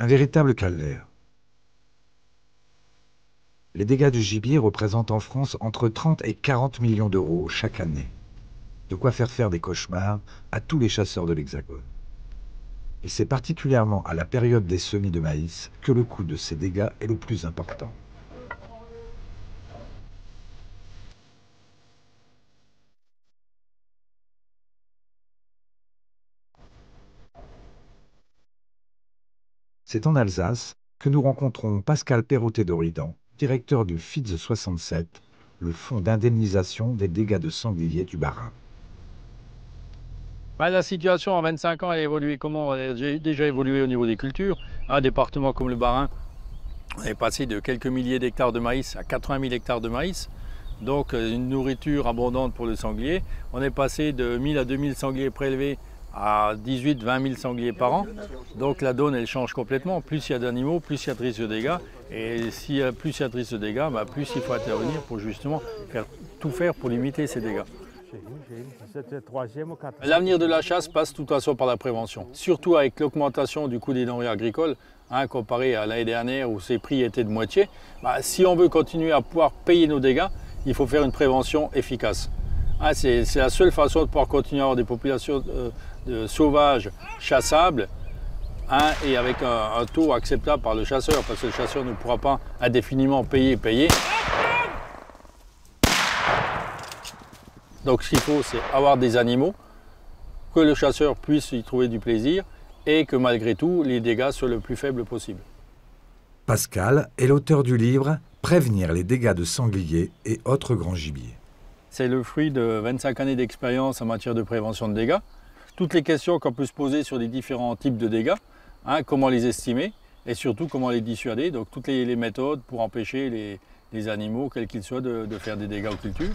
Un véritable calvaire. Les dégâts du gibier représentent en France entre 30 et 40 millions d'euros chaque année. De quoi faire des cauchemars à tous les chasseurs de l'Hexagone. Et c'est particulièrement à la période des semis de maïs que le coût de ces dégâts est le plus important. C'est en Alsace que nous rencontrons Pascal Perrotet-Doridan, directeur du FIDS 67, le fonds d'indemnisation des dégâts de sanglier du Bas-Rhin. La situation en 25 ans a évolué comment? Elle a déjà évolué au niveau des cultures. Un département comme le Bas-Rhin est passé de quelques milliers d'hectares de maïs à 80 000 hectares de maïs. Donc une nourriture abondante pour le sanglier. On est passé de 1000 à 2000 sangliers prélevés à 18-20 000 sangliers par an. Donc la donne elle change complètement. Plus il y a d'animaux, plus il y a de risques de dégâts. Et plus il y a de risques de dégâts, plus il faut intervenir pour justement tout faire pour limiter ces dégâts. L'avenir de la chasse passe de toute façon par la prévention, surtout avec l'augmentation du coût des denrées agricoles, comparé à l'année dernière où ces prix étaient de moitié. Si on veut continuer à pouvoir payer nos dégâts, il faut faire une prévention efficace. C'est la seule façon de pouvoir continuer à avoir des populations sauvages chassables et avec un taux acceptable par le chasseur, parce que le chasseur ne pourra pas indéfiniment payer. Donc ce qu'il faut, c'est avoir des animaux, que le chasseur puisse y trouver du plaisir et que malgré tout, les dégâts soient le plus faibles possible. Pascal est l'auteur du livre « Prévenir les dégâts de sanglier et autres grands gibiers ». C'est le fruit de 25 années d'expérience en matière de prévention de dégâts. Toutes les questions qu'on peut se poser sur les différents types de dégâts, comment les estimer et surtout comment les dissuader. Donc toutes les méthodes pour empêcher les animaux, quels qu'ils soient, de faire des dégâts aux cultures.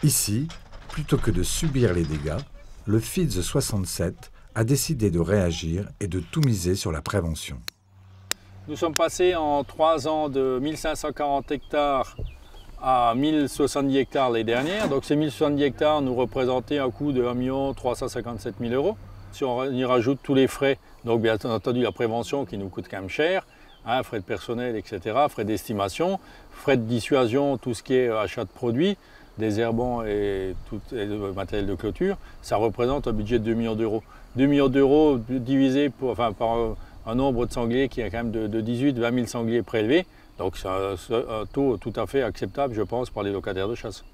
Ici, plutôt que de subir les dégâts, le FIDS 67 a décidé de réagir et de tout miser sur la prévention. Nous sommes passés en 3 ans de 1540 hectares à 1070 hectares l'année dernière. Donc ces 1070 hectares nous représentaient un coût de 1 357 000 euros. Si on y rajoute tous les frais, donc bien entendu la prévention qui nous coûte quand même cher, frais de personnel, etc., frais d'estimation, frais de dissuasion, tout ce qui est achat de produits, désherbants et le matériel de clôture, ça représente un budget de 2 millions d'euros. 2 millions d'euros divisé par un nombre de sangliers qui est quand même de 18-20 000 sangliers prélevés. Donc c'est un taux tout à fait acceptable, je pense, par les locataires de chasse.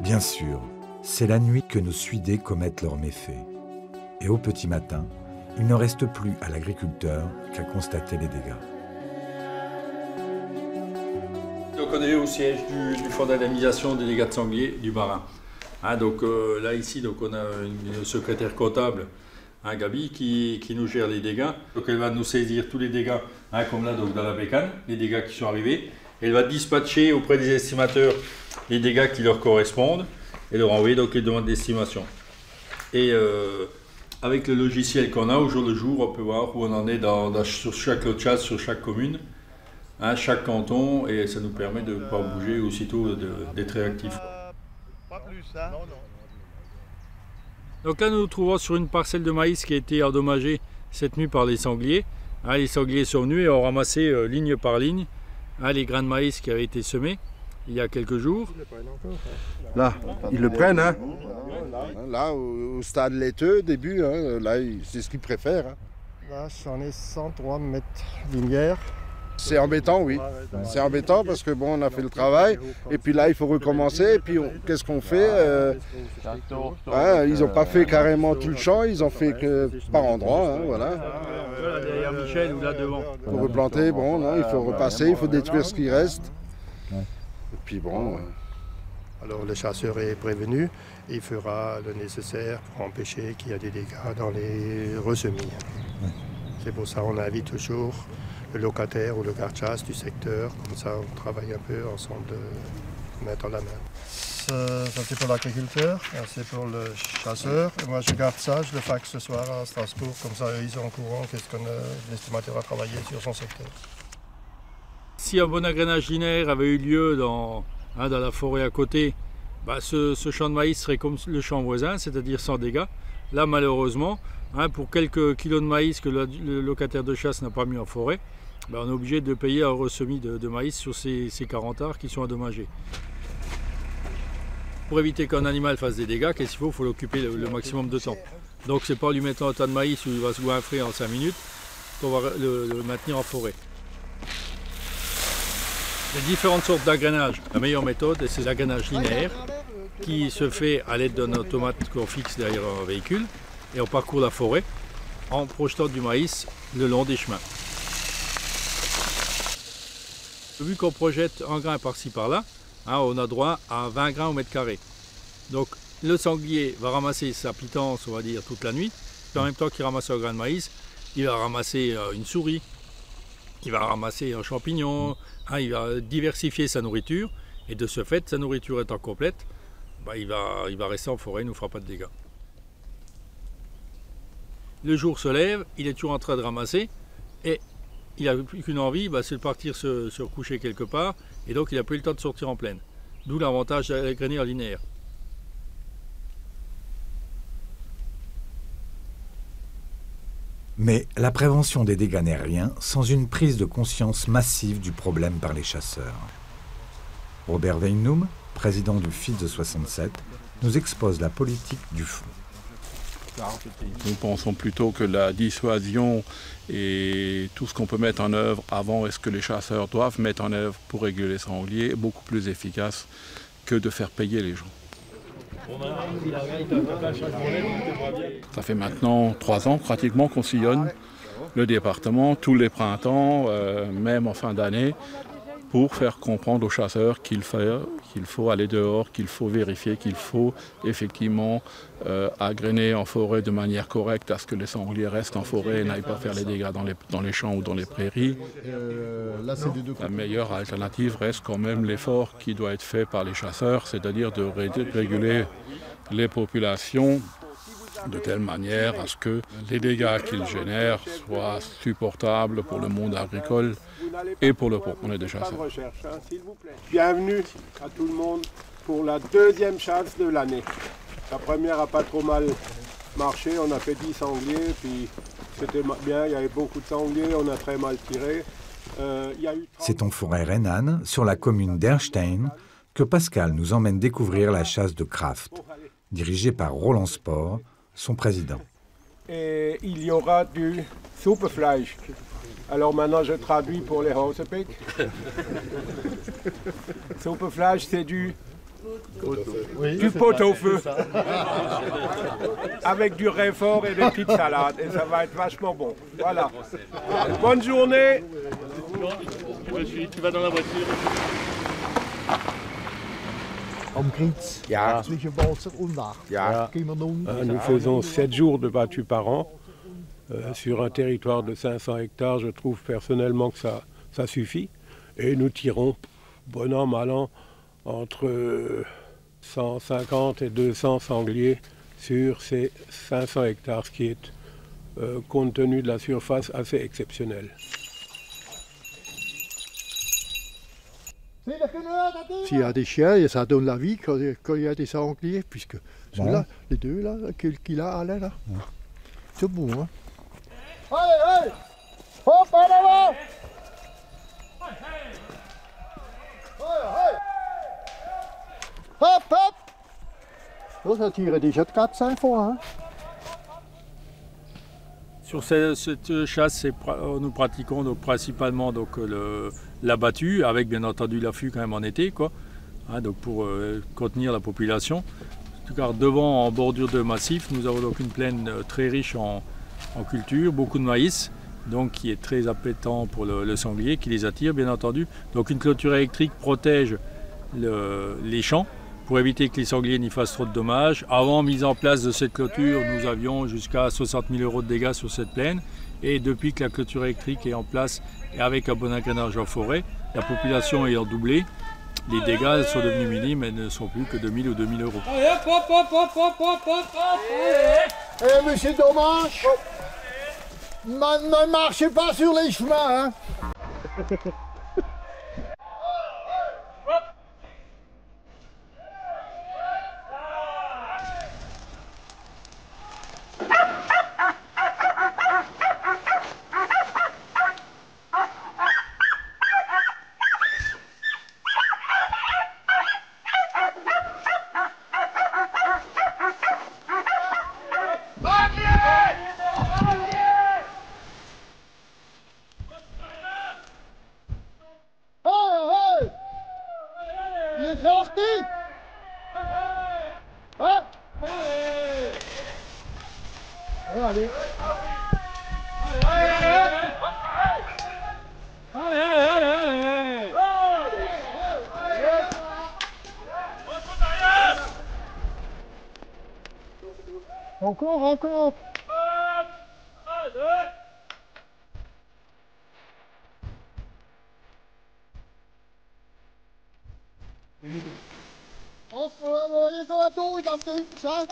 Bien sûr, c'est la nuit que nos suidés commettent leurs méfaits. Et au petit matin, il ne reste plus à l'agriculteur qu'à constater les dégâts. Donc on est au siège du fonds d'indemnisation des dégâts de sanglier du Bas-Rhin. Là ici donc on a une secrétaire comptable, Gabi, qui nous gère les dégâts. Donc elle va nous saisir tous les dégâts, comme là donc dans la bécane, les dégâts qui sont arrivés. Elle va dispatcher auprès des estimateurs les dégâts qui leur correspondent et leur envoyer donc les demandes d'estimation. Et avec le logiciel qu'on a au jour le jour, on peut voir où on en est sur chaque lot de chasse, sur chaque commune, chaque canton, et ça nous permet de ne pas bouger aussitôt, d'être réactifs. Pas plus, hein? Non. Donc là, nous nous trouvons sur une parcelle de maïs qui a été endommagée cette nuit par les sangliers. Les sangliers sont venus et ont ramassé ligne par ligne les grains de maïs qui avaient été semés il y a quelques jours. Là, ils le prennent, hein? Là, au stade laiteux, début, là, c'est ce qu'ils préfèrent. Là, j'en ai 103 mètres linéaires. C'est embêtant, oui. C'est embêtant parce que bon, on a fait le travail et puis là, il faut recommencer. Et puis, qu'est-ce qu'on fait? Ils n'ont pas fait carrément tout le champ, ils ont fait que par endroits, voilà. Voilà, derrière Michel ou là devant. Pour replanter, bon, non, il faut repasser, il faut détruire ce qui reste. Et puis bon. Alors le chasseur est prévenu, et il fera le nécessaire pour empêcher qu'il y ait des dégâts dans les ressemis. C'est pour ça qu'on invite toujours le locataire ou le garde-chasse du secteur, comme ça on travaille un peu ensemble main dans la main. Ça c'est pour l'agriculteur, c'est pour le chasseur. Et moi je garde ça, je le faxe ce soir à Strasbourg, comme ça ils sont au courant qu'est-ce que l'estimateur a travaillé sur son secteur. Si un bon agrénage linéaire avait eu lieu dans la forêt à côté, Ce champ de maïs serait comme le champ voisin, c'est-à-dire sans dégâts. Là, malheureusement, pour quelques kilos de maïs que le locataire de chasse n'a pas mis en forêt, on est obligé de payer un ressemis de maïs sur ces 40 arts qui sont endommagés. Pour éviter qu'un animal fasse des dégâts, qu'est-ce qu'il faut? Il faut l'occuper le maximum de temps. Donc c'est pas en lui mettant un tas de maïs où il va se goinfrer en 5 minutes qu'on va le maintenir en forêt. Il y a différentes sortes d'agrainage. La meilleure méthode, c'est l'agrainage linéaire qui se fait à l'aide d'un automate qu'on fixe derrière un véhicule et on parcourt la forêt en projetant du maïs le long des chemins. Vu qu'on projette un grain par-ci par-là, on a droit à 20 grains au mètre carré. Donc le sanglier va ramasser sa pitance, on va dire, toute la nuit. Puis en même temps qu'il ramasse un grain de maïs, il va ramasser une souris, il va ramasser un champignon, il va diversifier sa nourriture. Et de ce fait, sa nourriture étant complète, il va rester en forêt, il ne nous fera pas de dégâts. Le jour se lève, il est toujours en train de ramasser et il n'a plus qu'une envie, c'est de partir se recoucher quelque part et donc il n'a plus le temps de sortir en plaine. D'où l'avantage de la grainière linéaire. Mais la prévention des dégâts n'est rien sans une prise de conscience massive du problème par les chasseurs. Robert Weinum, président du FIDE 67, nous expose la politique du fond. Nous pensons plutôt que la dissuasion et tout ce qu'on peut mettre en œuvre avant et ce que les chasseurs doivent mettre en œuvre pour réguler les sangliers est beaucoup plus efficace que de faire payer les gens. Ça fait maintenant 3 ans pratiquement qu'on sillonne le département tous les printemps, même en fin d'année, pour faire comprendre aux chasseurs qu'il faut aller dehors, qu'il faut vérifier, qu'il faut effectivement agrainer en forêt de manière correcte à ce que les sangliers restent en forêt et n'aillent pas faire les dégâts dans les champs ou dans les prairies. La meilleure alternative reste quand même l'effort qui doit être fait par les chasseurs, c'est-à-dire de réguler les populations de telle manière à ce que les dégâts qu'ils génèrent soient supportables pour le monde agricole et pour le porte-monnaie des chasseurs. Bienvenue à tout le monde pour la 2e chasse de l'année. La première n'a pas trop mal marché, on a fait 10 sangliers, puis c'était bien, il y avait beaucoup de sangliers, on a très mal tiré. C'est en forêt rhénane, sur la commune d'Erstein, que Pascal nous emmène découvrir la chasse de Kraft, dirigée par Roland Sport, son président. Et il y aura du Superfleisch. Alors maintenant je traduis pour les Hausepick. Superfleisch, c'est du pot-au-feu. Avec du réfort et des petites salades. Et ça va être vachement bon. Voilà. Bonne journée. Tu vas dans la voiture. Nous faisons 7 jours de battues par an. Sur un territoire de 500 hectares, je trouve personnellement que ça suffit. Et nous tirons, bon an, mal an, entre 150 et 200 sangliers sur ces 500 hectares, ce qui est, compte tenu de la surface, assez exceptionnel. S'il y a des chiens, ça donne la vie quand il y a des sangliers, puisque ceux-là, les deux là, qu'il a là, c'est bon, hein. Allez, allez! Hop, en avant! Hop, hop! Oh, ça tire déjà de 4-5 fois, hein. Sur cette chasse, nous pratiquons donc principalement la battue, avec bien entendu l'affût quand même en été, quoi, donc pour contenir la population. Car devant, en bordure de massif, nous avons donc une plaine très riche en culture, beaucoup de maïs, donc qui est très appétant pour le sanglier, qui les attire bien entendu. Donc une clôture électrique protège les champs pour éviter que les sangliers n'y fassent trop de dommages. Avant mise en place de cette clôture, nous avions jusqu'à 60 000 € de dégâts sur cette plaine. Et depuis que la clôture électrique est en place et avec un bon agrainage en forêt, la population ayant doublé, les dégâts sont devenus minimes et ne sont plus que 2 000 ou 2 000 €. Allez, hop, hop, hop, hop, hop, hop, hop, hop. Eh, monsieur Dommage, ne marchez pas sur les chemins, hein. c'est parti. Ah. Allez. Encore, encore. On peut aller sur la tour, il a fait ça.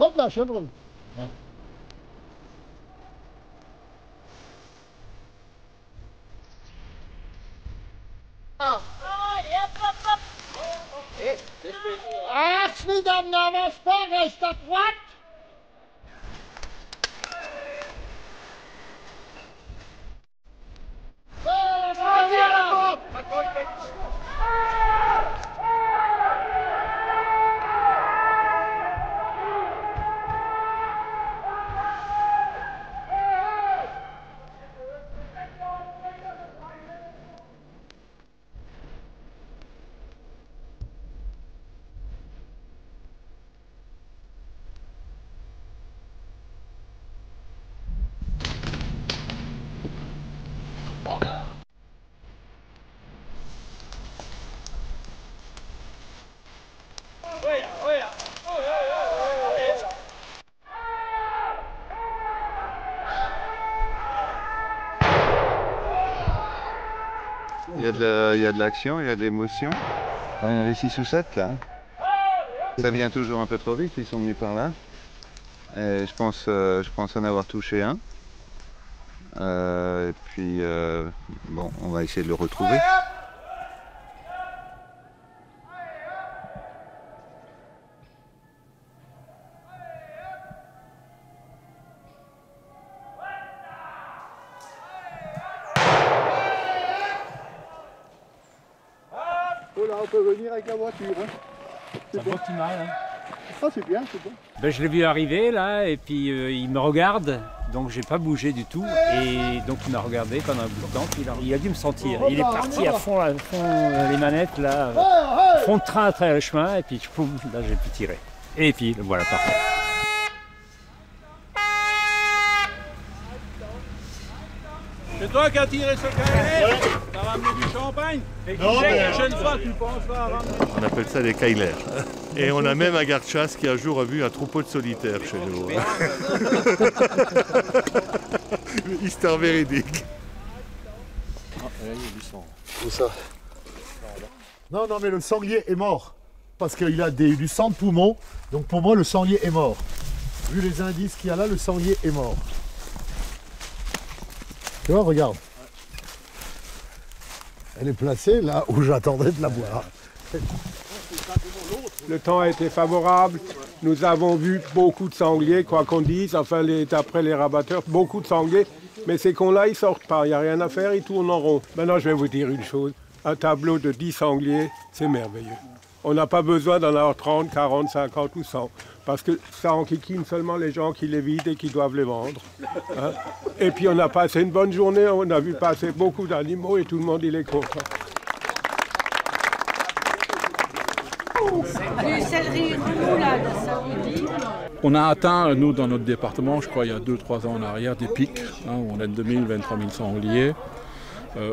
Hop là, chevron. Ah, mesdames, n'avance pas, reste à droite. Il y a de l'action, il y a de l'émotion. Il y en avait 6 ou 7 là. Ça vient toujours un peu trop vite, ils sont venus par là. Et je pense en avoir touché un. Et puis, bon, on va essayer de le retrouver. Oh là, on peut venir avec la voiture. Hein. C'est bon. Petit mal, hein. Ah, c'est bien, c'est bon. Ben, je l'ai vu arriver là, et puis il me regarde, donc j'ai pas bougé du tout. Et donc il m'a regardé pendant un bout de temps, puis il a dû me sentir. Il est parti à fond les manettes, là, fond de train à travers le chemin, et puis poum, là j'ai pu tirer. Et puis voilà, parfait. C'est toi qui as tiré ce Kailer? T'as ramené du champagne? Non, mais... La prochaine fois, tu penseras à ramener. On appelle ça des Kailer. Et on a même un garde-chasse qui un jour a vu un troupeau de solitaires chez nous. Histoire véridique. Ah, là, il y a du sang. Où ça? Non, non, mais le sanglier est mort. Parce qu'il a du sang de poumon. Donc pour moi, le sanglier est mort. Vu les indices qu'il y a là, le sanglier est mort. Tu vois, regarde. Elle est placée là où j'attendais de la voir. Le temps a été favorable. Nous avons vu beaucoup de sangliers, quoi qu'on dise. Enfin, d'après les rabatteurs, beaucoup de sangliers. Mais ces cons-là, ils sortent pas. Il n'y a rien à faire, ils tournent en rond. Maintenant, je vais vous dire une chose. Un tableau de 10 sangliers, c'est merveilleux. On n'a pas besoin d'en avoir 30, 40, 50 ou 100. Parce que ça enquiquine seulement les gens qui les vident et qui doivent les vendre. Hein? Et puis on a passé une bonne journée, on a vu passer beaucoup d'animaux et tout le monde il est content. Du céleri remoulade, ça vous dit? On a atteint, nous, dans notre département, je crois il y a 2-3 ans en arrière, des pics, hein, où on a 2000, 23 000 sangliers.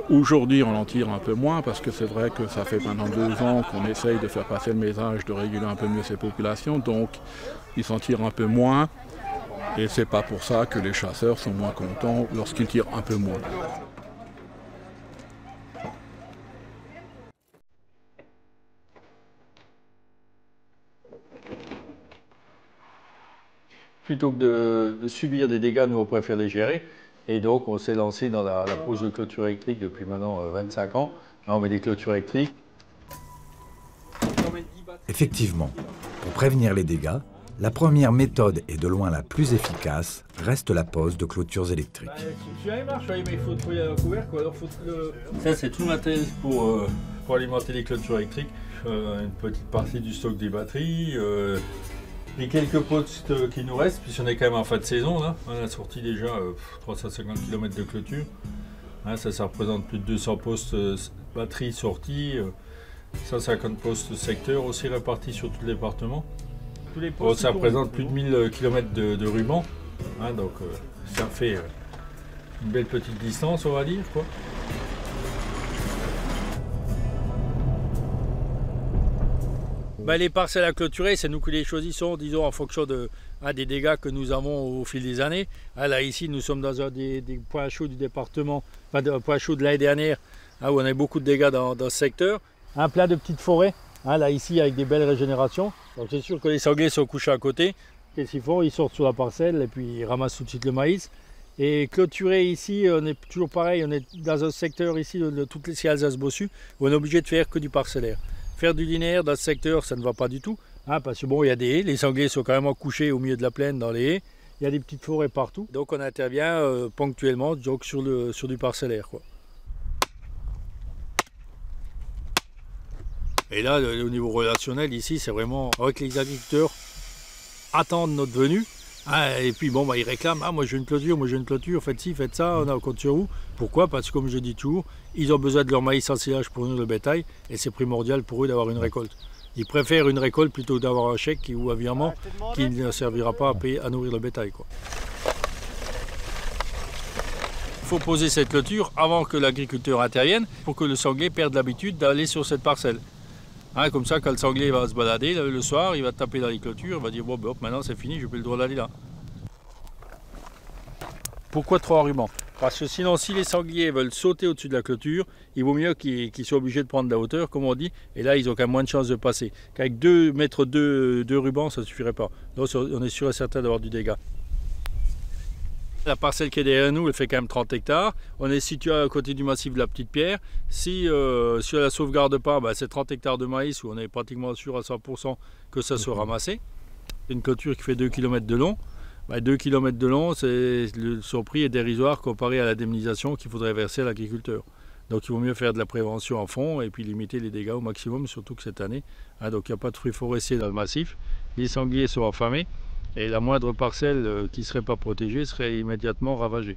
Aujourd'hui, on en tire un peu moins parce que c'est vrai que ça fait maintenant 2 ans qu'on essaye de faire passer le message, de réguler un peu mieux ces populations, donc ils s'en tirent un peu moins. Et c'est pas pour ça que les chasseurs sont moins contents lorsqu'ils tirent un peu moins. Plutôt que de subir des dégâts, nous on préfère les gérer. Et donc on s'est lancé dans la pose de clôture électrique depuis maintenant 25 ans. Là, on met des clôtures électriques. Effectivement, pour prévenir les dégâts, la première méthode et de loin la plus efficace reste la pose de clôtures électriques. Celui-là il marche, mais il faut trouver un couvercle. Alors ça c'est tout le matériel pour alimenter les clôtures électriques. Une petite partie du stock des batteries, les quelques postes qui nous restent, puisqu'on est quand même en fin de saison. Là. On a sorti déjà 350 km de clôture. Hein, ça représente plus de 200 postes batteries sortis, 150 postes secteurs aussi répartis sur tout le département. Ça représente plus de 1000 km de ruban, hein, donc ça fait une belle petite distance, on va dire, quoi. Les parcelles à clôturer, c'est nous qui les choisissons, disons, en fonction des dégâts que nous avons au fil des années. Là, ici, nous sommes dans un des points chauds du département, enfin, un point chaud de l'année dernière, où on a beaucoup de dégâts dans ce secteur. Un plein de petites forêts, là, ici, avec des belles régénérations. Donc, c'est sûr que les sangliers sont couchés à côté. Qu'est-ce qu'ils font? Ils sortent sur la parcelle et puis ils ramassent tout de suite le maïs. Et clôturer ici, on est toujours pareil, on est dans un secteur ici, de toutes les Alsace-Bossu, où on est obligé de faire que du parcellaire. Faire du linéaire dans ce secteur, ça ne va pas du tout, hein, parce que bon, il y a des haies, les sangliers sont carrément couchés au milieu de la plaine dans les haies, il y a des petites forêts partout, donc on intervient ponctuellement donc sur du parcellaire, quoi. Et là, au niveau relationnel, ici, c'est vraiment avec les agriculteurs attendent notre venue. Et puis bon, ils réclament, moi j'ai une clôture, faites ci, faites ça, on compte sur vous. Pourquoi? Parce que comme je dis toujours, ils ont besoin de leur maïs en silage pour nourrir le bétail et c'est primordial pour eux d'avoir une récolte. Ils préfèrent une récolte plutôt que d'avoir un chèque ou un virement qui ne servira pas à nourrir le bétail, quoi. Il faut poser cette clôture avant que l'agriculteur intervienne pour que le sanglier perde l'habitude d'aller sur cette parcelle. Comme ça, quand le sanglier va se balader le soir, il va taper dans les clôtures, il va dire bon, hop, maintenant c'est fini, je n'ai plus le droit d'aller là. Pourquoi 3 rubans? Parce que sinon, si les sangliers veulent sauter au-dessus de la clôture, il vaut mieux qu'ils soient obligés de prendre de la hauteur, comme on dit, et là ils ont quand même moins de chances de passer. Qu'avec 2 mètres de rubans, ça ne suffirait pas. Donc on est sûr et certain d'avoir du dégât. La parcelle qui est derrière nous, elle fait quand même 30 hectares. On est situé à côté du massif de la Petite Pierre. Si on la sauvegarde pas, c'est 30 hectares de maïs où on est pratiquement sûr à 100% que ça soit ramassé. C'est une clôture qui fait 2 km de long. 2 km de long, son prix est dérisoire comparé à l'indemnisation qu'il faudrait verser à l'agriculteur. Donc il vaut mieux faire de la prévention en fond et puis limiter les dégâts au maximum, surtout que cette année, donc il n'y a pas de fruits forestiers dans le massif. Les sangliers sont affamés. Et la moindre parcelle qui ne serait pas protégée serait immédiatement ravagée.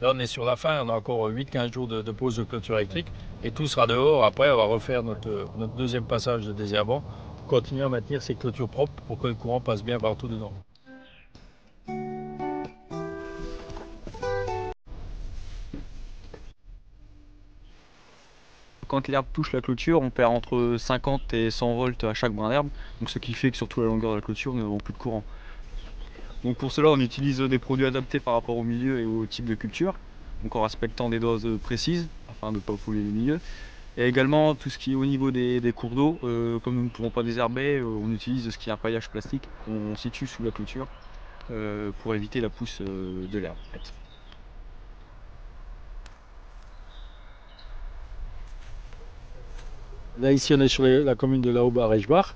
Là on est sur la fin, on a encore 8-15 jours de pause de clôture électrique et tout sera dehors. Après on va refaire notre deuxième passage de désherbant pour continuer à maintenir ces clôtures propres pour que le courant passe bien partout dedans. Quand l'herbe touche la clôture, on perd entre 50 et 100 volts à chaque brin d'herbe, donc ce qui fait que sur toute la longueur de la clôture, nous n'avons plus de courant. Donc pour cela, on utilise des produits adaptés par rapport au milieu et au type de culture, donc en respectant des doses précises, afin de ne pas fouler les milieux. Et également, tout ce qui est au niveau des cours d'eau, comme nous ne pouvons pas désherber, on utilise ce qui est un paillage plastique qu'on situe sous la clôture pour éviter la pousse de l'herbe. Là ici on est sur la commune de Lahaube-Areschbach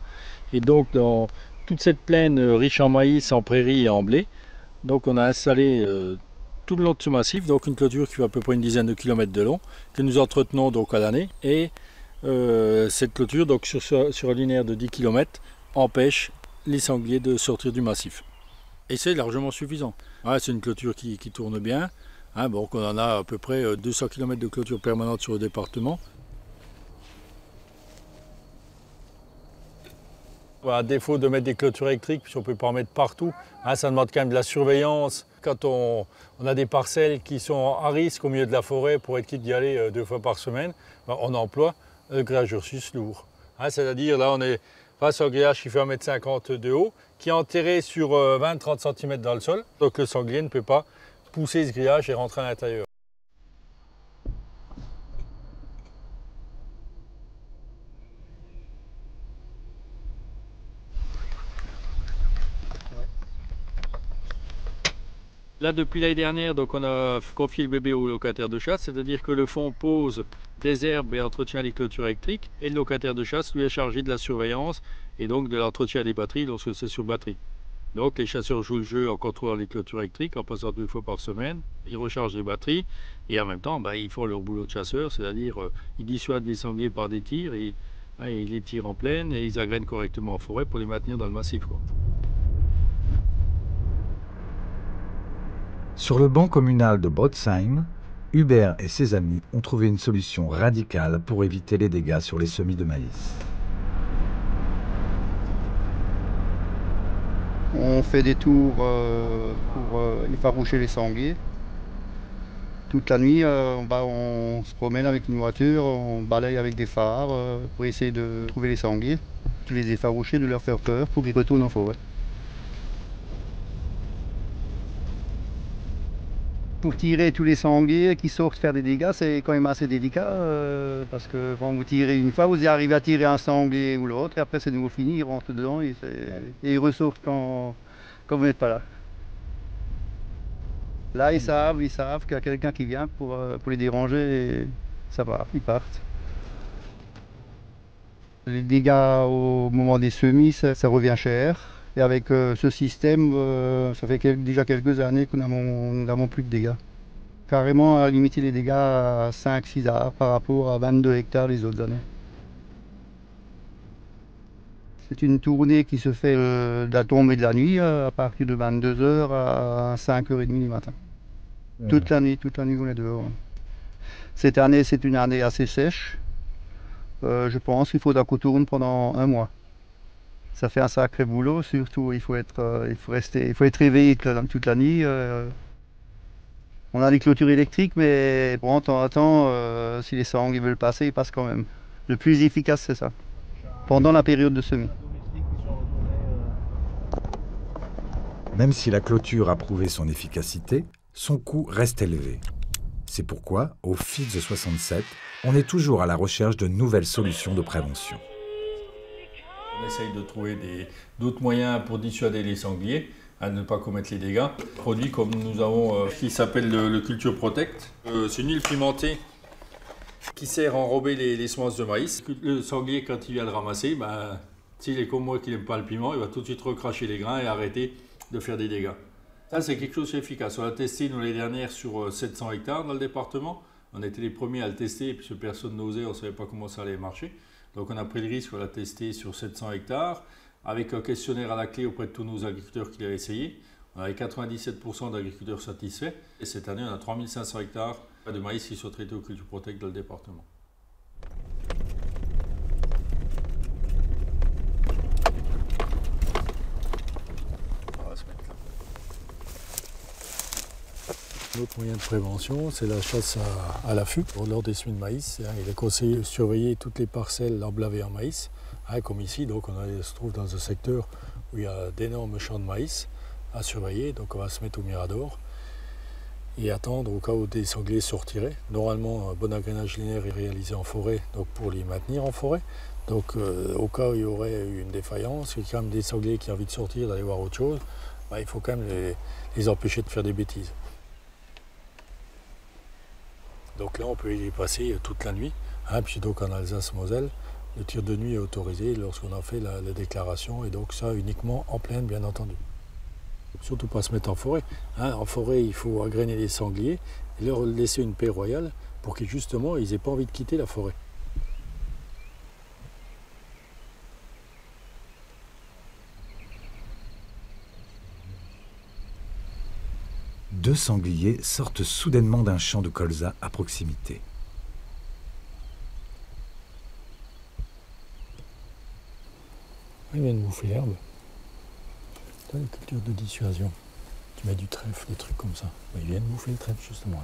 et donc dans toute cette plaine riche en maïs, en prairies et en blé, donc on a installé tout le long de ce massif donc une clôture qui fait à peu près une dizaine de kilomètres de long que nous entretenons donc à l'année et cette clôture donc sur un linéaire de 10 km empêche les sangliers de sortir du massif et c'est largement suffisant. C'est une clôture qui tourne bien, donc on en a à peu près 200 km de clôture permanente sur le département. À défaut de mettre des clôtures électriques, si on ne peut pas en mettre partout, ça demande quand même de la surveillance. Quand on a des parcelles qui sont à risque au milieu de la forêt pour être quitte d'y aller 2 fois par semaine, on emploie le grillage Ursus lourd. C'est-à-dire là on est face à un grillage qui fait 1,50 m de haut, qui est enterré sur 20-30 cm dans le sol. Donc le sanglier ne peut pas pousser ce grillage et rentrer à l'intérieur. Là, depuis l'année dernière, donc, on a confié le bébé au locataire de chasse, c'est-à-dire que le fonds pose des herbes et entretient les clôtures électriques, et le locataire de chasse lui est chargé de la surveillance et donc de l'entretien des batteries lorsque c'est sur batterie. Donc les chasseurs jouent le jeu en contrôlant les clôtures électriques, en passant 2 fois par semaine, ils rechargent les batteries et en même temps ils font leur boulot de chasseur, c'est-à-dire ils dissuadent les sangliers par des tirs et ils les tirent en plaine et ils agrènent correctement en forêt pour les maintenir dans le massif, quoi. Sur le banc communal de Brotzheim, Hubert et ses amis ont trouvé une solution radicale pour éviter les dégâts sur les semis de maïs. On fait des tours pour effaroucher les sangliers. Toute la nuit, on se promène avec une voiture, on balaye avec des phares pour essayer de trouver les sangliers, de les effaroucher, de leur faire peur pour qu'ils retournent en forêt. Pour tirer tous les sangliers qui sortent faire des dégâts, c'est quand même assez délicat parce que quand vous tirez une fois, vous y arrivez à tirer un sanglier ou l'autre et après c'est de nouveau fini, ils rentrent dedans et ils ressortent quand vous n'êtes pas là. Là, ils savent qu'il y a quelqu'un qui vient pour les déranger et ça va, ils partent. Les dégâts au moment des semis, ça revient cher. Et avec ce système, ça fait déjà quelques années que nous n'avons plus de dégâts. Carrément à limiter les dégâts à 5-6 arbres par rapport à 22 hectares les autres années. C'est une tournée qui se fait de la tombée de la nuit à partir de 22 h à 5 h 30 du matin. Ouais. Toute la nuit on est dehors. Cette année, c'est une année assez sèche. Je pense qu'il faudra qu'on tourne pendant 1 mois. Ça fait un sacré boulot, surtout il faut être réveillé toute la nuit. On a des clôtures électriques, mais de temps en temps, si les sangliers veulent passer, ils passent quand même. Le plus efficace, c'est ça, pendant la période de semis. Même si la clôture a prouvé son efficacité, son coût reste élevé. C'est pourquoi, au FIDS 67, on est toujours à la recherche de nouvelles solutions de prévention. On essaye de trouver d'autres moyens pour dissuader les sangliers, à ne pas commettre les dégâts. Produit comme nous avons qui s'appelle le Culture Protect. C'est une huile pimentée qui sert à enrober les semences de maïs. Le sanglier, quand il vient le ramasser, s'il est comme moi qui n'aime pas le piment, il va tout de suite recracher les grains et arrêter de faire des dégâts. Ça, c'est quelque chose d'efficace. On l'a testé l'année dernière sur 700 hectares dans le département. On était les premiers à le tester et puis personne n'osait, on ne savait pas comment ça allait marcher. Donc on a pris le risque, on l'a testé sur 700 hectares, avec un questionnaire à la clé auprès de tous nos agriculteurs qui l'avaient essayé. On avait 97% d'agriculteurs satisfaits. Et cette année, on a 3500 hectares de maïs qui sont traités au Culture Protect dans le département. On va se mettre là. L'autre moyen de prévention, c'est la chasse à l'affût. Lors des semis de maïs, il est conseillé de surveiller toutes les parcelles emblavées en maïs. Comme ici, donc on se trouve dans un secteur où il y a d'énormes champs de maïs à surveiller. Donc on va se mettre au mirador et attendre au cas où des sangliers sortiraient. Normalement, un bon agrénage linéaire est réalisé en forêt donc pour les maintenir en forêt. Donc au cas où il y aurait une défaillance, il y a quand même des sangliers qui ont envie de sortir, d'aller voir autre chose, il faut quand même les empêcher de faire des bêtises. Donc là, on peut y passer toute la nuit. Puis donc en Alsace-Moselle, le tir de nuit est autorisé lorsqu'on a fait la déclaration, et donc ça uniquement en plaine, bien entendu. Surtout pas se mettre en forêt. En forêt, il faut agréner les sangliers et leur laisser une paix royale pour qu'ils justement ils n'aient pas envie de quitter la forêt. Deux sangliers sortent soudainement d'un champ de colza à proximité. Ils viennent bouffer l'herbe. C'est une culture de dissuasion. Tu mets du trèfle, des trucs comme ça. Ils viennent bouffer le trèfle justement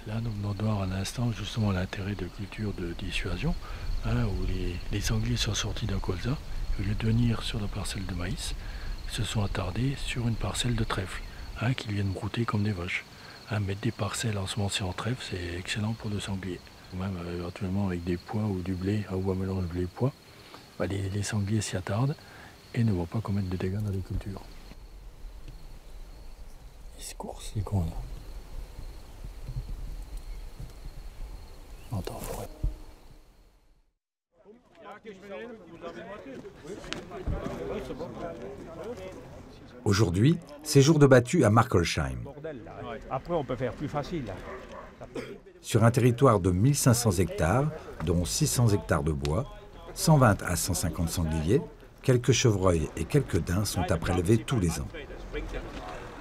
là. Là, donc, on doit voir à l'instant justement l'intérêt de culture de dissuasion, où les sangliers sont sortis d'un colza, au lieu de venir sur la parcelle de maïs, ils se sont attardés sur une parcelle de trèfle, qu'ils viennent brouter comme des vaches. Mettre des parcelles ensemencées en trèfle, c'est excellent pour le sanglier. Ou même éventuellement avec des pois ou du blé, ou un mélange blé-pois, les sangliers s'y attardent et ne voit pas commettre de dégâts dans les cultures. Il se course, il compte. Entends, forêt. Aujourd'hui, c'est jour de battue à Markolsheim. Après, on peut faire plus facile. Sur un territoire de 1500 hectares, dont 600 hectares de bois, 120 à 150 sangliers, quelques chevreuils et quelques daims sont à prélever tous les ans.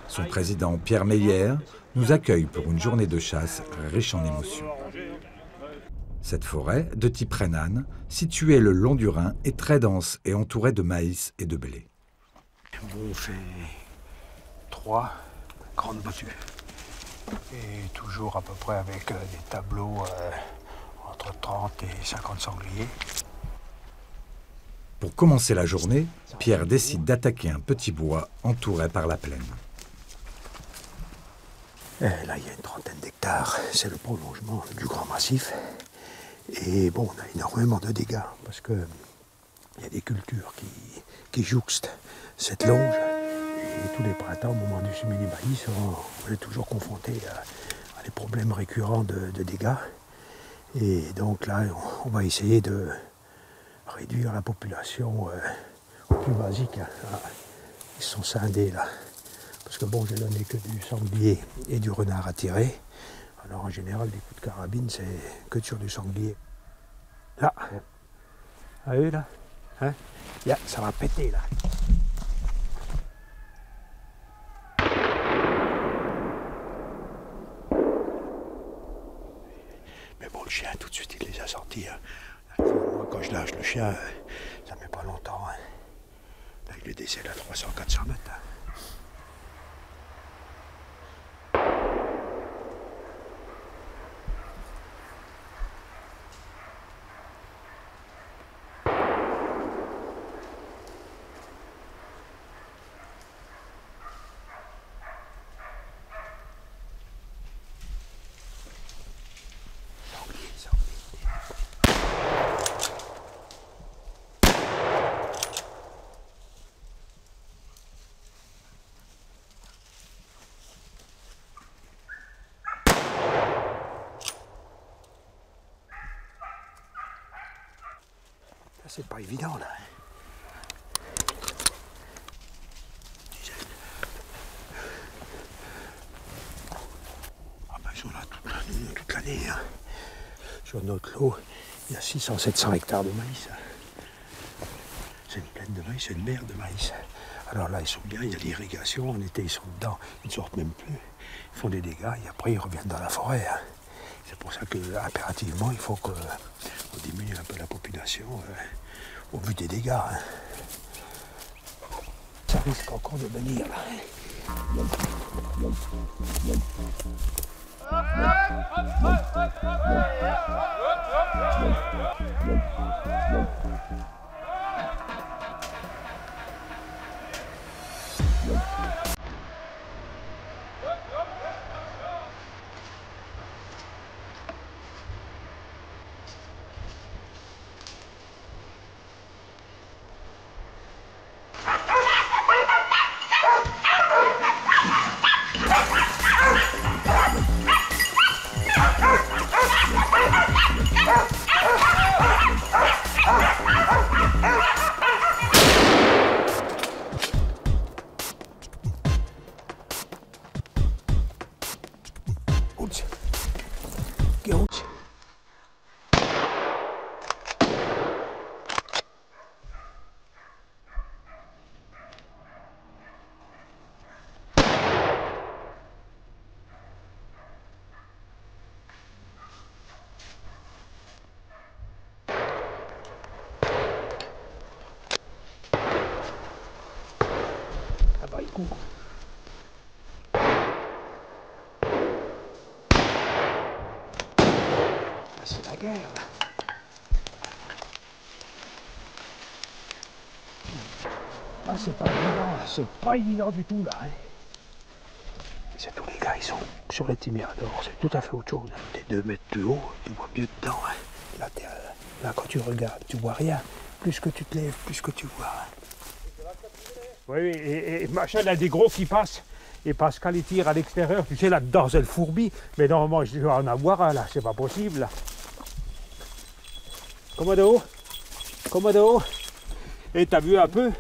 Son président, Pierre Meyer, nous accueille pour une journée de chasse riche en émotions. Cette forêt, de type rhénane, située le long du Rhin, est très dense et entourée de maïs et de blé. On fait 3 grandes battues. Et toujours à peu près avec des tableaux entre 30 et 50 sangliers. Pour commencer la journée, Pierre décide d'attaquer un petit bois entouré par la plaine. Et là, il y a une trentaine d'hectares. C'est le prolongement du grand massif. Et bon, on a énormément de dégâts parce qu'il y a des cultures qui jouxtent cette longe. Et tous les printemps, au moment du semis des maïs, on est toujours confronté à des problèmes récurrents de dégâts. Et donc là, on va essayer de réduire la population au plus basique. Ils sont scindés là. Parce que bon, j'ai donné que du sanglier et du renard à tirer. Alors en général, des coups de carabine, c'est que sur du sanglier. Là, à eux là, hein, ça va péter là. Mais bon, le chien, tout de suite, il les a sortis. Hein. Moi, quand je lâche le chien, ça met pas longtemps. Hein. Là, il est décédé à 300-400 mètres. Hein. C'est pas évident là. Ah ben, ils sont là toute l'année. Hein. Sur notre lot, il y a 600-700 hectares de maïs. C'est une plaine de maïs, c'est une mer de maïs. Alors là, ils sont bien, il y a l'irrigation, en été ils sont dedans, ils ne sortent même plus. Ils font des dégâts et après ils reviennent dans la forêt. Hein. C'est pour ça que impérativement, il faut qu'on diminue un peu la population. Au vu des dégâts. Hein. Ça risque encore de venir là. C'est la guerre. Ah, c'est pas évident du tout là. Hein. C'est tous les gars, ils sont sur les Timéradors, c'est tout à fait autre chose. T'es 2 mètres plus haut, tu vois mieux dedans. Hein. Là, quand tu regardes, tu vois rien. Plus que tu te lèves, plus que tu vois. Hein. Oui, et machin, il y a des gros qui passent. Et Pascal, il tire à l'extérieur. Tu sais, là-dedans, c'est le fourbi. Mais normalement, je dois en avoir un, là. C'est pas possible, là. Commodo. Commodo. Et t'as vu un peu,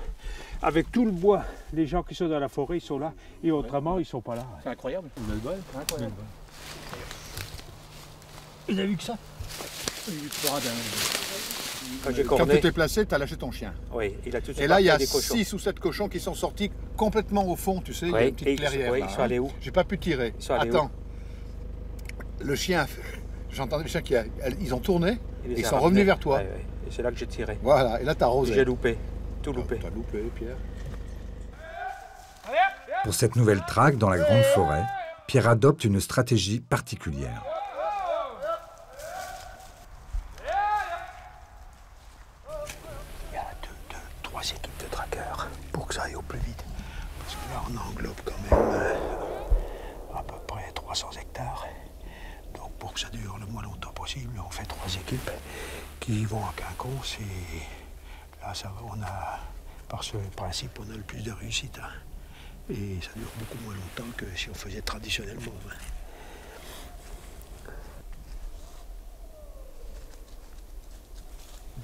avec tout le bois, les gens qui sont dans la forêt, ils sont là. Et autrement, ils sont pas là. C'est incroyable. Une belle balle. Incroyable. Il a vu que ça. Quand tu t'es placé, tu as lâché ton chien. Oui, il a tout de suite. Et là, il y a des cochons. 6 ou 7 cochons qui sont sortis complètement au fond, tu sais, il y a une petite clairière. Oui, là, ils sont allés où? J'ai pas pu tirer. Attends. Le chien, j'entendais le chien ils ont tourné et ils sont revenus vers toi. Ouais, ouais. Et c'est là que j'ai tiré. Voilà, et là tu as arrosé. J'ai loupé, tout loupé. Tu as loupé, Pierre. Pour cette nouvelle traque dans la grande forêt, Pierre adopte une stratégie particulière. Il y a trois équipes de traqueurs pour que ça aille au plus vite. Parce que là, on englobe quand même à peu près 300 hectares. Donc pour que ça dure le moins longtemps possible, on fait 3 équipes qui vont à Quinconce et là, ça va, on a, par ce principe, on a le plus de réussite. Hein. Et ça dure beaucoup moins longtemps que si on faisait traditionnellement. Hein.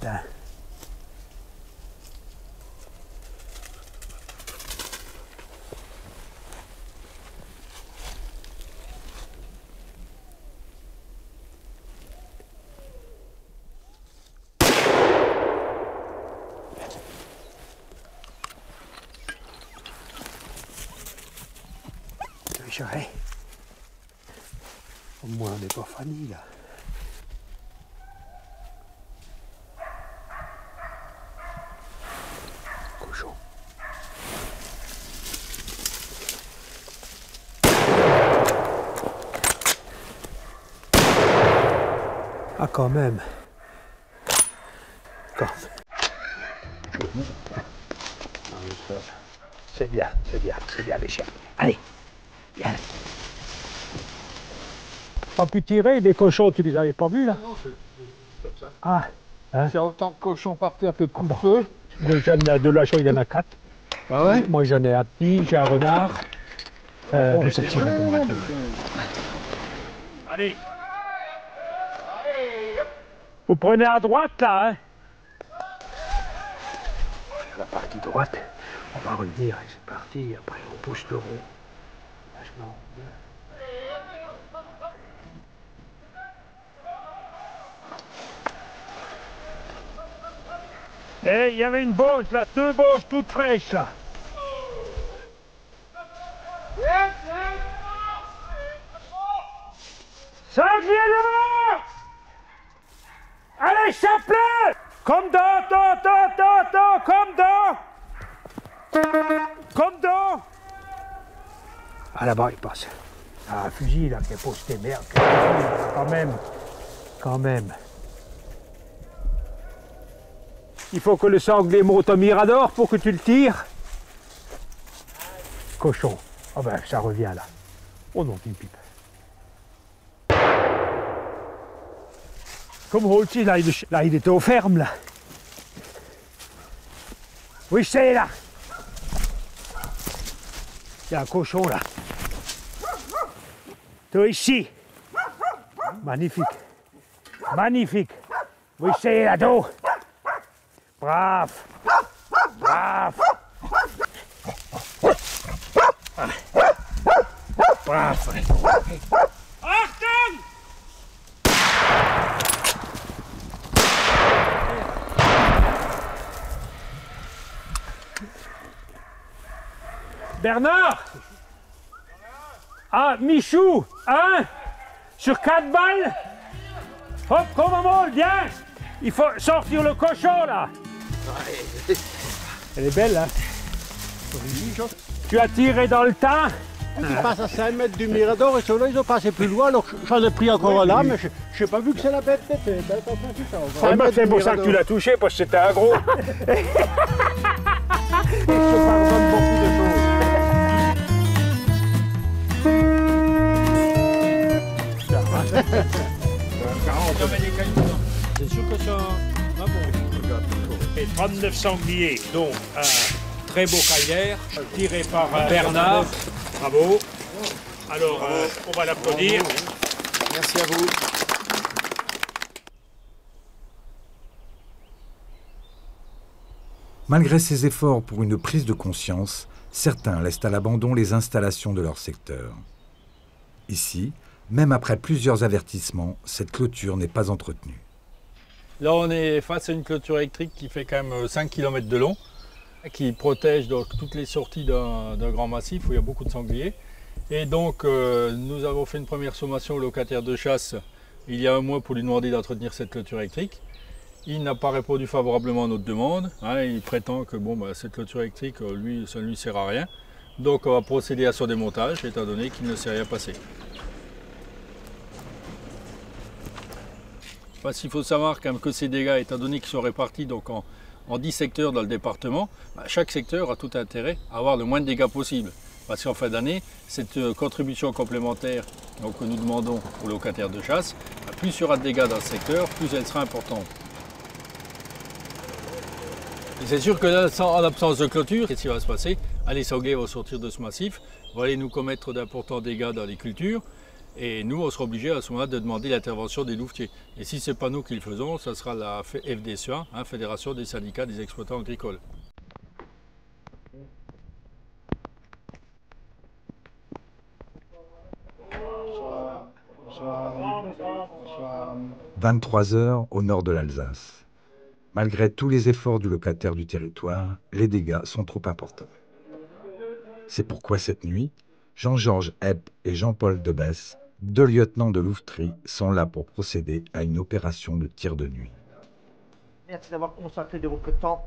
Ben. Au moins on n'est pas famille là. Cochon. Ah quand même. C'est bien les chiens. Allez, viens. Pas pu tirer, les cochons, tu les avais pas vus là? Non, c'est comme ça. Ah, hein? C'est autant de cochons partis un peu coup de feu. De la chose, il y en a 4. Ah ouais? Moi j'en ai un petit, j'ai un renard. Allez. Vous prenez à droite là, hein? La partie droite, on va revenir et c'est parti. Après on pousse le rond. Vachement. Et il y avait une bauge là, 2 bauges toutes fraîches là. Sanglier devant! Allez, chapelet! Comme dans, comme dans. Ah là-bas il passe. Ah, un fusil là qui est posté, merde. Quand même. Il faut que le sanglier monte au mirador pour que tu le tires. Cochon. Ah ben ça revient là. Oh non, une pipe. Comme Holtz, là il était au ferme là. Oui, c'est là. Il y a un cochon là. Toi ici. Magnifique. Magnifique. Oui, c'est là, dos. Brave. Brave. Brave. Achtung! Bernard! Ah, Michou! 1 sur 4 balles! Hop, comme un mot, viens! Il faut sortir le cochon, là! Elle est belle, hein? Tu as tiré dans le tas? Ils passent à 5 mètres du mirador et ceux-là, ils ont passé plus loin, alors j'en ai pris encore là, mais je n'ai pas vu que c'est la bête d'été. C'est pour ça que tu l'as touché, parce que c'était un gros. Et je pardonne beaucoup de choses. C'est sûr que ça va bon. Et 39 sangliers, donc Très beau caillère, tiré par Bernard. Bravo. Alors, on va l'applaudir. Merci à vous. Malgré ces efforts pour une prise de conscience, certains laissent à l'abandon les installations de leur secteur. Ici, même après plusieurs avertissements, cette clôture n'est pas entretenue. Là, on est face à une clôture électrique qui fait quand même 5 km de long, qui protège donc toutes les sorties d'un grand massif où il y a beaucoup de sangliers. Et donc, nous avons fait une première sommation au locataire de chasse il y a un mois pour lui demander d'entretenir cette clôture électrique. Il n'a pas répondu favorablement à notre demande. Il prétend que cette clôture électrique, ça ne lui sert à rien. Donc on va procéder à son démontage, étant donné qu'il ne s'est rien passé. Parce qu'il faut savoir quand même que ces dégâts, étant donné qu'ils sont répartis donc en 10 secteurs dans le département, chaque secteur a tout intérêt à avoir le moins de dégâts possible. Parce qu'en fin d'année, cette contribution complémentaire que nous demandons aux locataires de chasse, plus il y aura de dégâts dans le secteur, plus elle sera importante. C'est sûr que là, en l'absence de clôture, qu'est-ce qui va se passer? Les sangliers vont sortir de ce massif, vont aller nous commettre d'importants dégâts dans les cultures, et nous, on sera obligés à ce moment-là de demander l'intervention des louvetiers. Et si ce n'est pas nous qui le faisons, ça sera la FDSEA, Fédération des syndicats des exploitants agricoles. « 23 heures au nord de l'Alsace. Malgré tous les efforts du locataire du territoire, les dégâts sont trop importants. C'est pourquoi cette nuit, Jean-Georges Epp et Jean-Paul Debesse, 2 lieutenants de louveterie, sont là pour procéder à une opération de tir de nuit. Merci d'avoir consacré de votre temps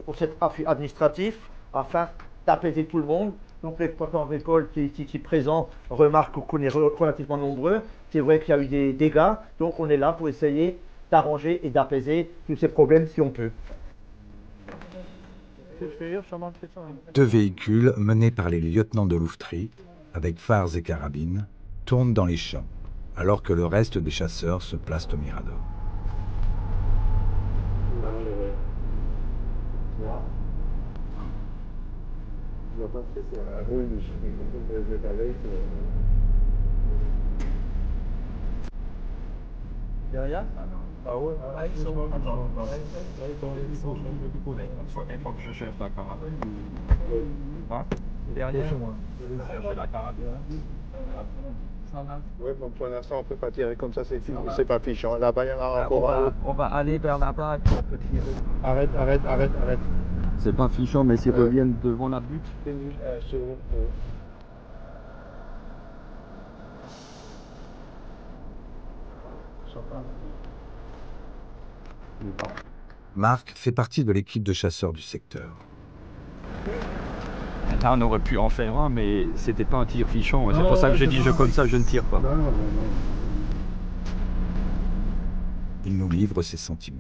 pour cet appui administratif afin d'apaiser tout le monde. Donc l'exploitant agricole qui est ici présent remarque qu'on est relativement nombreux. C'est vrai qu'il y a eu des dégâts, donc on est là pour essayer d'arranger et d'apaiser tous ces problèmes si on peut. 2 véhicules menés par les lieutenants de louveterie, avec phares et carabines, tournent dans les champs, alors que le reste des chasseurs se placent au mirador. Derrière? Ah ouais, ils sont je cherche la carabine. Derrière? La carabine. Oui, bon, pour l'instant, on ne peut pas tirer comme ça, c'est pas fichant. Là-bas, il y en a encore. On va aller vers là-bas et on peut tirer. Arrête. C'est pas fichant, mais s'ils reviennent devant la butte. Marc fait partie de l'équipe de chasseurs du secteur. Là, on aurait pu en faire un, mais c'était pas un tir fichant. C'est pour ça que j'ai dit comme ça, je ne tire pas. Il nous livre ses sentiments.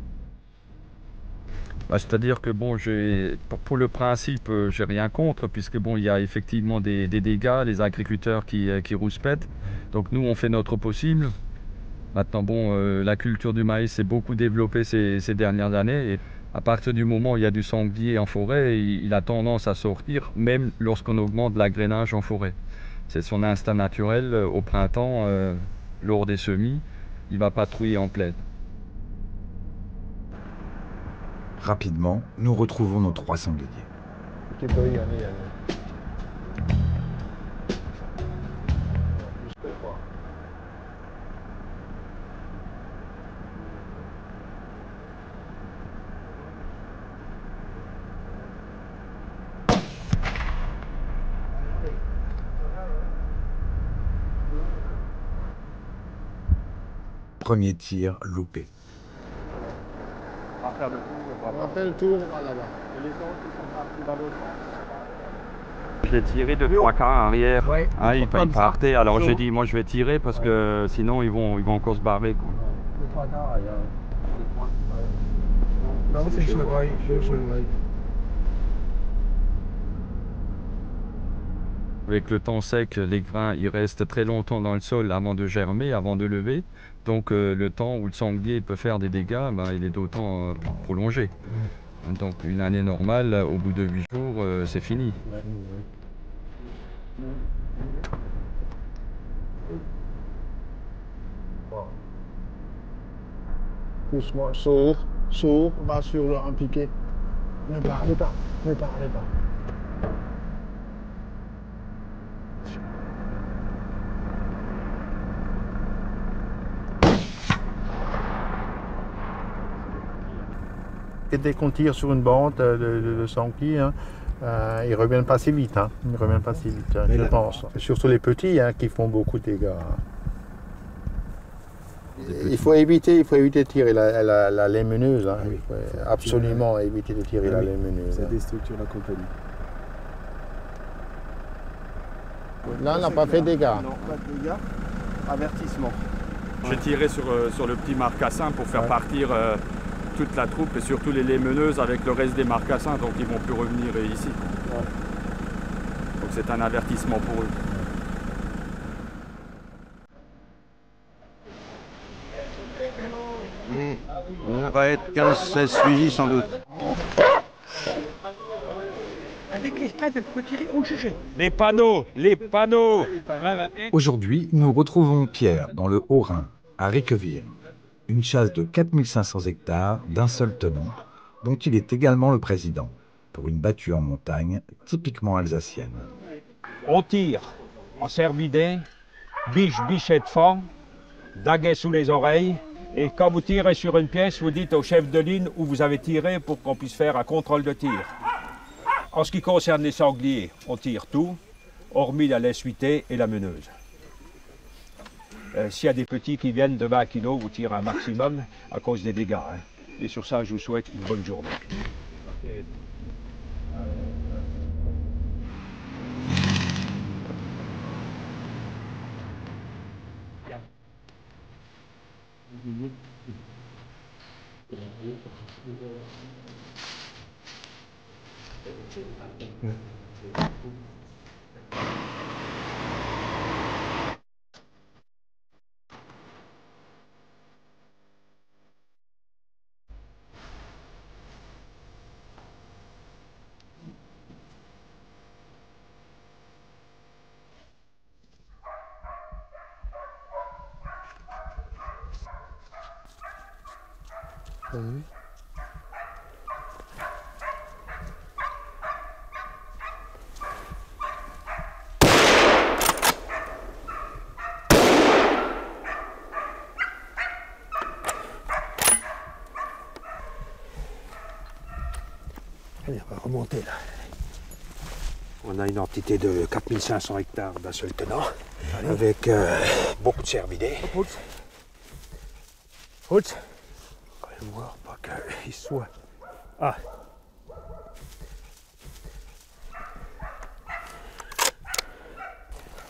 C'est-à-dire que bon, pour le principe, j'ai rien contre, puisque bon, il y a effectivement des dégâts, les agriculteurs qui rouspètent. Donc nous, on fait notre possible. Maintenant, bon, la culture du maïs s'est beaucoup développée ces dernières années. Et à partir du moment où il y a du sanglier en forêt, il a tendance à sortir, même lorsqu'on augmente l'agrainage en forêt. C'est son instinct naturel. Au printemps, lors des semis, il va patrouiller en plaine. Rapidement, nous retrouvons nos 3 sangliers. Premier tir loupé. On va faire le tour. On va faire le tour, on va là-bas. Et les autres, ils sont partis dans l'autre sens. Je l'ai tiré de 3 quarts arrière. Ouais, il partait. Alors j'ai dit, moi je vais tirer parce que sinon ils vont encore se barrer. Quoi. Le 3 quarts ailleurs. Non, c'est chaud. Avec le temps sec, les grains ils restent très longtemps dans le sol avant de germer, avant de lever. Donc le temps où le sanglier peut faire des dégâts, il est d'autant prolongé. Donc une année normale, au bout de 8 jours, c'est fini. Doucement, s'ouvre, va sur un piquet. Ne parlez pas. Et dès qu'on tire sur une bande de sanglier, hein, ils reviennent pas si vite. Je pense. Surtout les petits qui font beaucoup de dégâts. Il faut éviter de tirer la lémineuse. Il faut absolument éviter de tirer la lémineuse. Ça déstructure la compagnie. Là, on n'a pas fait de dégâts. Non, pas de dégâts. Avertissement. J'ai tiré sur le petit marcassin pour faire partir toute la troupe et surtout les lémeneuses avec le reste des marcassins, donc ils ne vont plus revenir ici. Donc c'est un avertissement pour eux. On va être 15-16 fusils sans doute. Avec les spades, il faut tirer au jugé. Les panneaux. Aujourd'hui, nous retrouvons Pierre dans le Haut-Rhin, à Riqueville. Une chasse de 4500 hectares d'un seul tenant, dont il est également le président, pour une battue en montagne typiquement alsacienne. On tire en cervidé, bichette fond, daguet sous les oreilles. Et quand vous tirez sur une pièce, vous dites au chef de ligne où vous avez tiré pour qu'on puisse faire un contrôle de tir. En ce qui concerne les sangliers, on tire tout, hormis la laisse-huitée et la meneuse. S'il y a des petits qui viennent de 20 kg, vous tirez un maximum à cause des dégâts. Et sur ça, je vous souhaite une bonne journée. Allez, on va remonter là. On a une entité de 4500 hectares d'un seul tenant, avec beaucoup de cervidés. Route. On va voir pas qu'il soit. Ah.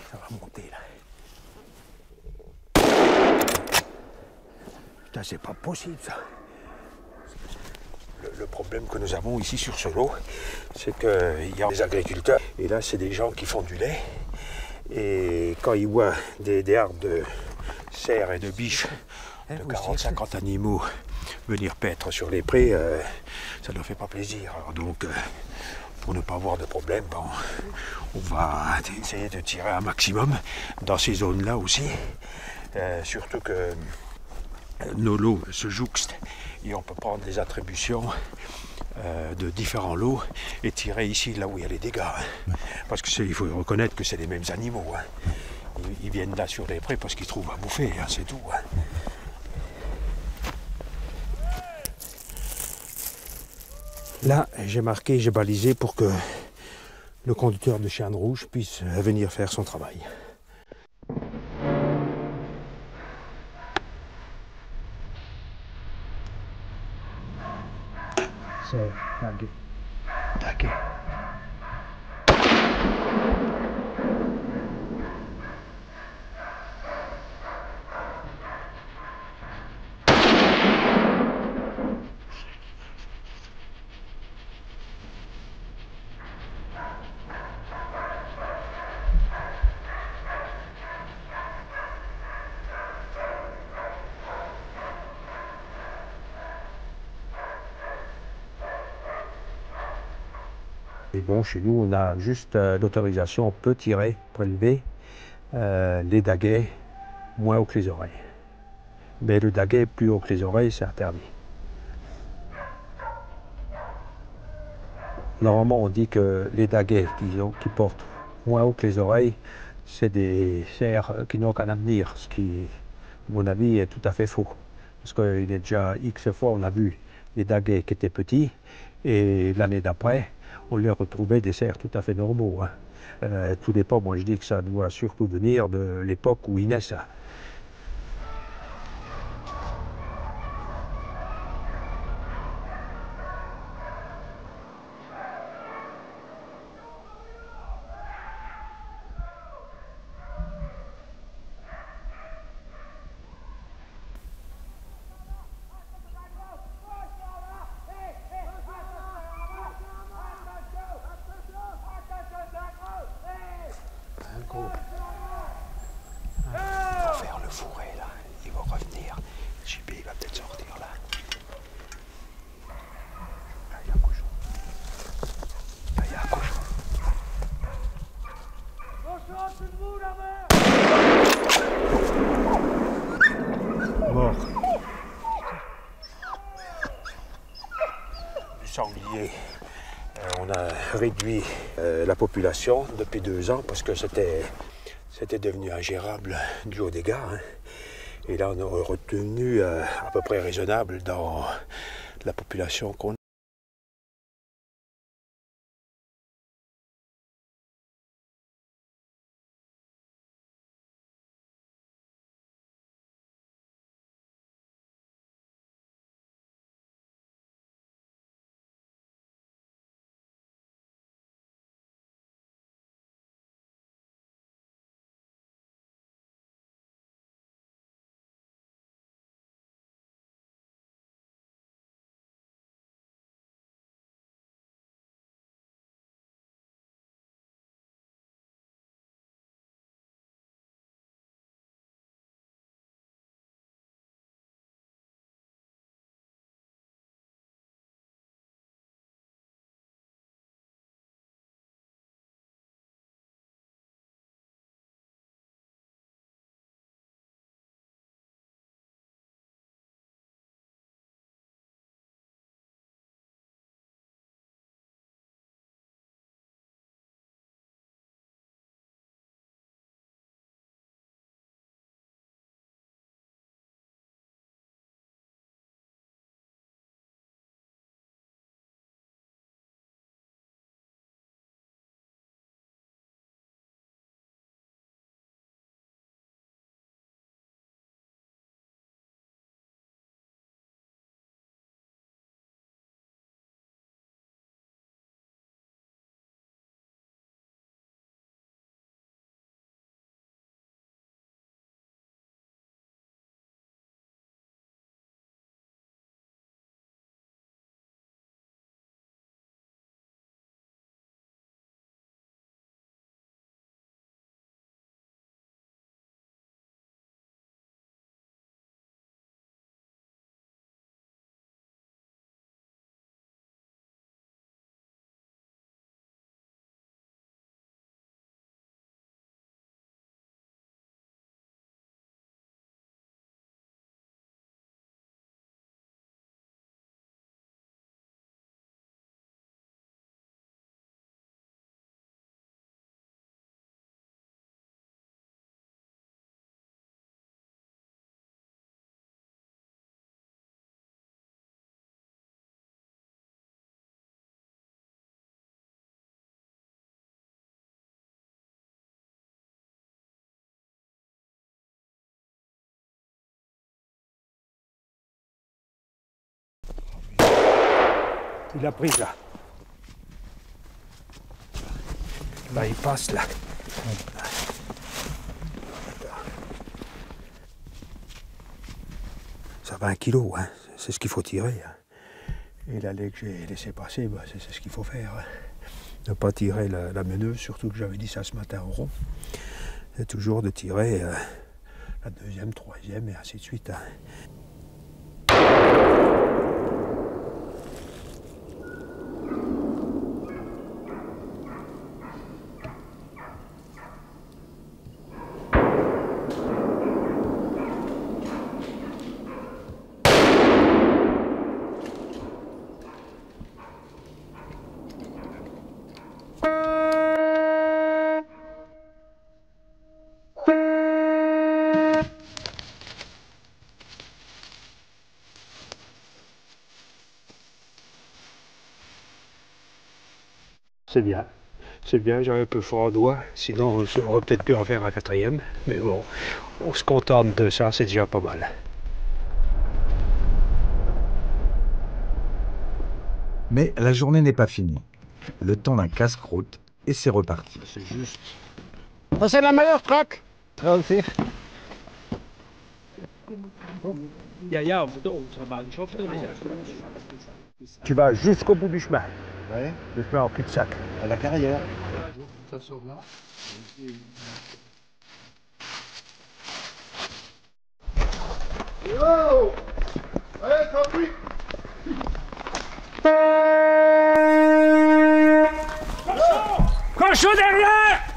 Ça va monter là. Putain, c'est pas possible ça. Le problème que nous avons ici sur ce lot, c'est qu'il y a des agriculteurs, et là c'est des gens qui font du lait, et quand ils voient des arbres de cerfs et de biches, de 40-50 animaux venir paître sur les prés, ça ne leur fait pas plaisir. Alors donc, pour ne pas avoir de problème, on va essayer de tirer un maximum dans ces zones-là aussi, surtout que nos lots se jouxtent et on peut prendre les attributions de différents lots et tirer ici là où il y a les dégâts. Parce qu'il faut reconnaître que c'est les mêmes animaux. Ils viennent là sur les prés parce qu'ils trouvent à bouffer, c'est tout. Là, j'ai marqué, j'ai balisé pour que le conducteur de Chien Rouge puisse venir faire son travail. Taquet. Et bon, chez nous, on a juste l'autorisation, on peut tirer, prélever les daguets moins haut que les oreilles. Mais le daguet plus haut que les oreilles, c'est interdit. Normalement, on dit que les daguets qui portent moins haut que les oreilles, c'est des cerfs qui n'ont qu'un avenir, ce qui, à mon avis, est tout à fait faux. Parce qu'il est déjà X fois, on a vu des daguets qui étaient petits, et l'année d'après, on leur retrouvait des cerfs tout à fait normaux. Hein. Tout dépend, moi je dis que ça doit surtout venir de l'époque où ils naissent. Il va faire le fourré là, il va revenir. JP il va peut-être sortir là. Là il y a un cochon. Là il y a un cochon. Mort. Du sanglier. On a réduit la population depuis 2 ans parce que c'était devenu ingérable dû aux dégâts. Hein. Et là, on a retenu à peu près raisonnable dans la population qu'on a. Il a pris là. Là, il passe là. Ça va 1 kilo, hein. C'est ce qu'il faut tirer. Hein. Et la lait que j'ai laissé passer, bah, c'est ce qu'il faut faire. Hein. Ne pas tirer la meneuse, surtout que j'avais dit ça ce matin au rond. C'est toujours de tirer la 2e, 3e et ainsi de suite. Hein. C'est bien. C'est bien, j'avais un peu froid aux doigts, sinon on aurait peut-être pu en faire un 4e. Mais bon, on se contente de ça, c'est déjà pas mal. Mais la journée n'est pas finie. Le temps d'un casse-croûte et c'est reparti. C'est juste. C'est la meilleure troc. Tu vas jusqu'au bout du chemin. Ouais. Le chemin en cul-de-sac. À la carrière. Ça sauve là. Yo! Allez, compris! Cochon derrière!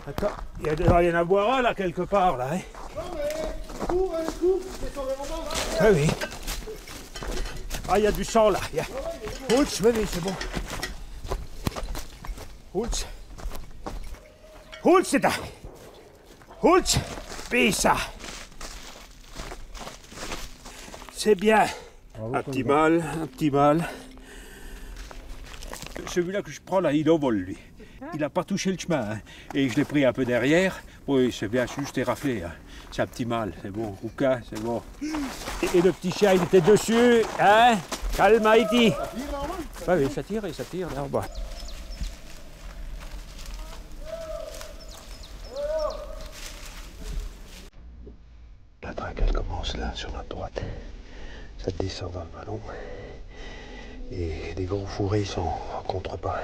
Attends, il doit y en avoir un là quelque part là. Hein? Non mais, cours, c'est sur le moment. Ah oui. Ah, il y a du sang là. Hulz, oui, c'est bon. Hulz. Hulz, c'est là. Hulz, pisa. C'est bien. Un petit mal, un petit mal. Celui-là que je prends là, il envole lui. Il n'a pas touché le chemin. Hein. Et je l'ai pris un peu derrière. Oui, c'est bien, juste éraflé. Hein. C'est un petit mâle, c'est bon. Rouquin, c'est bon. Et le petit chien, il était dessus. Hein? Calme, Haïti. Ah oui, ça tire là en bas. La traque, elle commence là, sur notre droite. Ça descend dans le vallon. Et les gros fourrés sont en contrepas.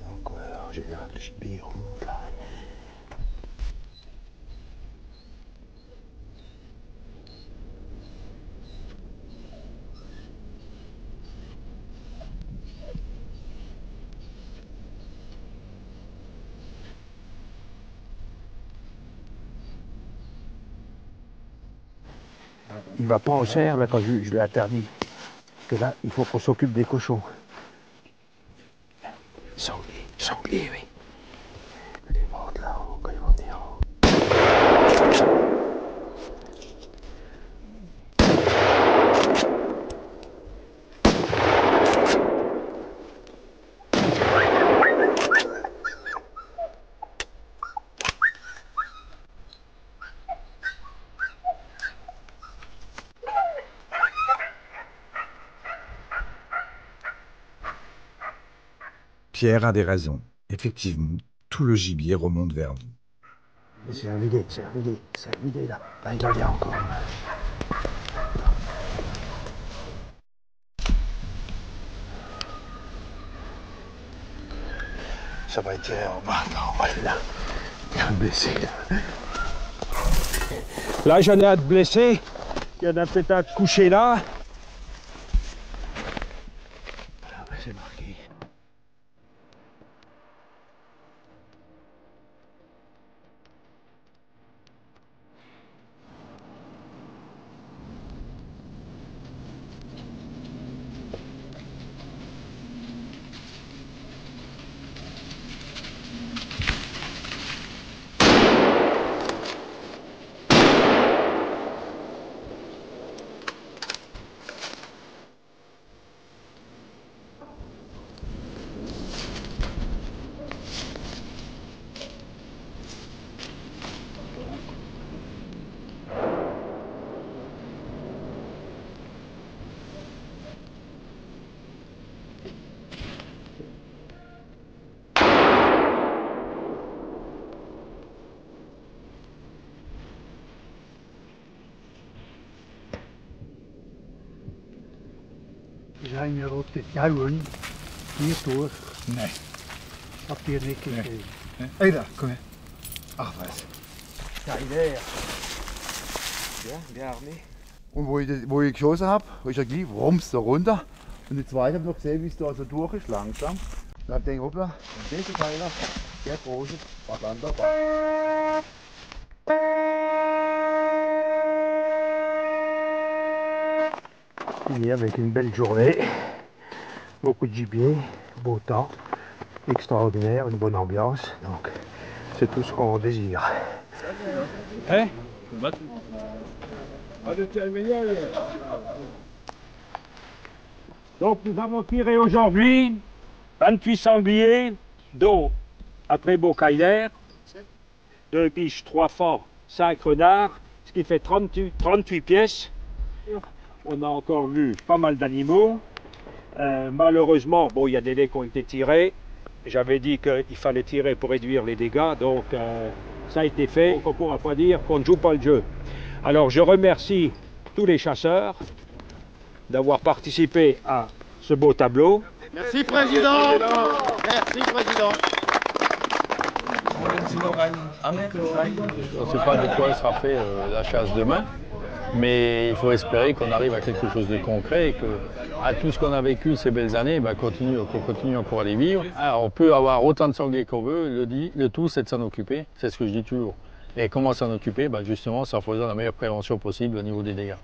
Donc, en général, le gibier remonte là. Il ne va pas en serre là quand je lui ai interdit. Parce que là, il faut qu'on s'occupe des cochons. Sanglier, oui. Les morts là, quand ils vont venir. Pierre a des raisons. Effectivement, tout le gibier remonte vers nous. C'est un vidé là. Là, il en y a encore. Ça va être en bas, on va aller là. Il va me blesser là. Là, j'en ai un de blessé. Il y en a peut-être un de couché là. C'est marqué. Zijn er op de touwen hierdoor? Nee. Heb je niks Nee. gegeven? Hé daar, kom hier. Ach, was. Derrière. Bien armé. Und wo ich geschossen habe, ist er gleich rums da runter. Und die zweite habe ich noch gesehen, wie es da so durch ist, langsam. Dann habe ich gedacht, hoppla, und das ist einer, der große, war dann dabei. Fini avec une belle journée. beaucoup de gibier, beau temps, extraordinaire, une bonne ambiance. Donc c'est tout ce qu'on désire. Hein? Donc nous avons tiré aujourd'hui 28 sangliers, dont un très beau caïlaire, 2 biches, 3 fans, 5 renards, ce qui fait 38 pièces. On a encore vu pas mal d'animaux. Malheureusement, bon, il y a des laits qui ont été tirés. J'avais dit qu'il fallait tirer pour réduire les dégâts, donc ça a été fait. On ne pourra pas dire qu'on ne joue pas le jeu. Alors je remercie tous les chasseurs d'avoir participé à ce beau tableau. Merci Président. Merci Président. On ne sait pas de quoi sera fait la chasse demain, mais il faut espérer qu'on arrive à quelque chose de concret et que à tout ce qu'on a vécu ces belles années, qu'on continue encore à les vivre. Alors, on peut avoir autant de sangliers qu'on veut, le tout c'est de s'en occuper, c'est ce que je dis toujours. Et comment s'en occuper? Justement, c'est en faisant la meilleure prévention possible au niveau des dégâts.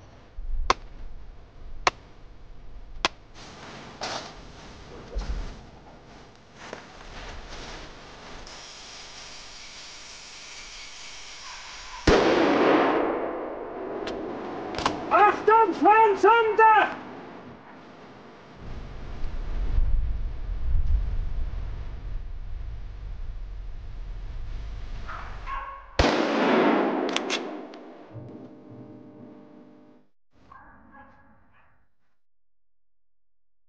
Achtung, Fremdsünder!